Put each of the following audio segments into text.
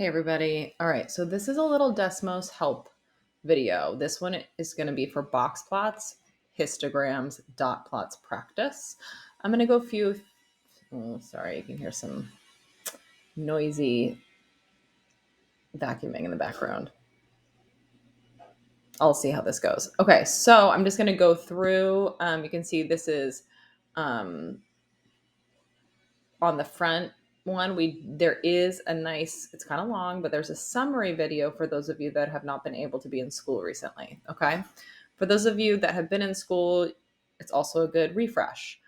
Hey everybody. All right, so this is a little Desmos help video. This one is going to be for box plots, histograms, dot plots practice. I'm going to go sorry, you can hear some noisy vacuuming in the background. I'll see how this goes. Okay, so I'm just going to go through. You can see this is um, on the front one. There is a nice, it's kind of long, but there's a summary video for those of you that have not been able to be in school recently. Okay, for those of you that have been in school, it's also a good refresh.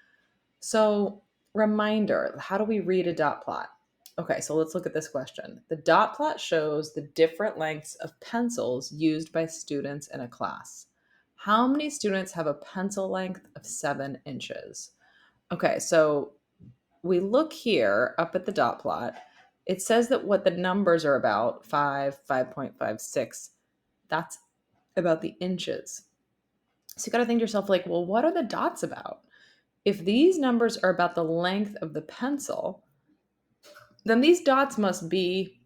So reminder, how do we read a dot plot? Okay, so let's look at this question. The dot plot shows the different lengths of pencils used by students in a class. How many students have a pencil length of 7 inches? Okay, so we look here up at the dot plot. It says that what the numbers are about, 5.56, that's about the inches. So you got to think to yourself, like, well, what are the dots about? If these numbers are about the length of the pencil, then these dots must be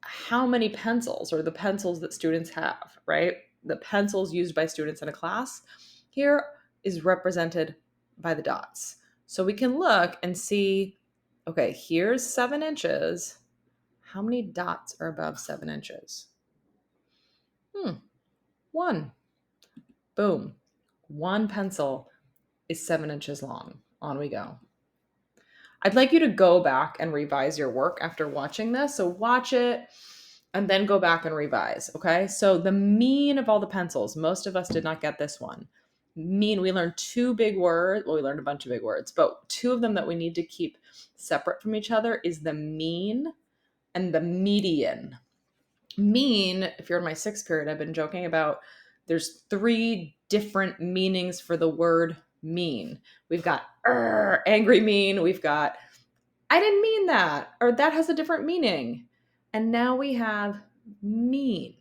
how many pencils, or the pencils that students have, right? The pencils used by students in a class here is represented by the dots. So we can look and see, okay, here's 7 inches. How many dots are above 7 inches? One. Boom. One pencil is 7 inches long. On we go. I'd like you to go back and revise your work after watching this. So watch it and then go back and revise. Okay. So the mean of all the pencils, most of us did not get this one. Mean, we learned two big words. Well, we learned a bunch of big words, but two of them that we need to keep separate from each other is the mean and the median. Mean, if you're in my 6th period, I've been joking about there's 3 different meanings for the word mean. We've got angry mean, we've got I didn't mean that, or that has a different meaning. And now we have mean,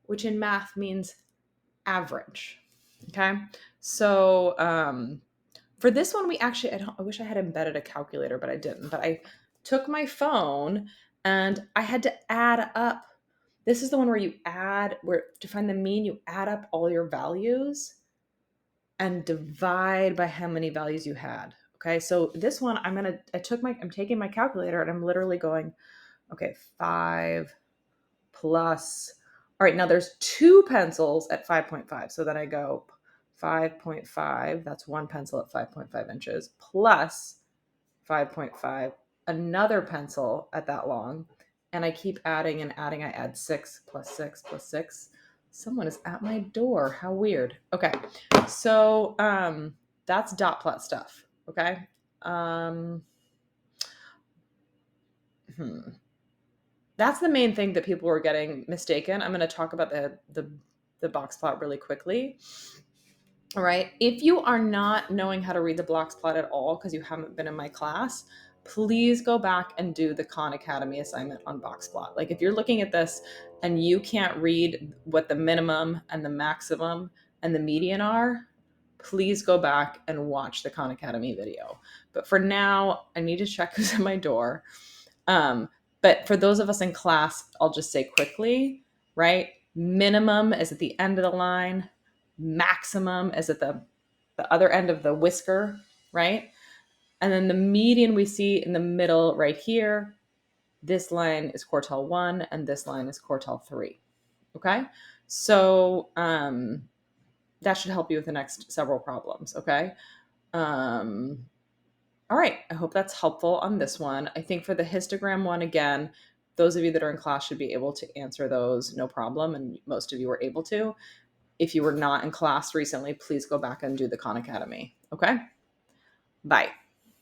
which in math means average. Okay. So for this one, I wish I had embedded a calculator, but I didn't. But I took my phone and I had to add up. This is the one where where to find the mean, you add up all your values and divide by how many values you had. Okay, so this one I'm taking my calculator and I'm literally going, okay, 5 plus. All right, now there's 2 pencils at 5.5. So then I go 5.5, that's 1 pencil at 5.5 inches, plus 5.5, another pencil at that long. And I keep adding and adding. I add 6 plus 6 plus 6. Someone is at my door. How weird. Okay. So that's dot plot stuff. Okay. That's the main thing that people were getting mistaken. I'm going to talk about the box plot really quickly. All right. If you are not knowing how to read the box plot at all because you haven't been in my class, please go back and do the Khan Academy assignment on box plot. Like if you're looking at this and you can't read what the minimum and the maximum and the median are, please go back and watch the Khan Academy video. But for now, I need to check who's at my door. But for those of us in class, I'll just say quickly, right? Minimum is at the end of the line. Maximum is at the other end of the whisker, right? And then the median we see in the middle right here. This line is quartile 1 and this line is quartile 3. Okay? So that should help you with the next several problems. Okay? All right, I hope that's helpful on this one. I think for the histogram one, again, those of you that are in class should be able to answer those no problem, and most of you were able to. If you were not in class recently, please go back and do the Khan Academy. Okay? Bye.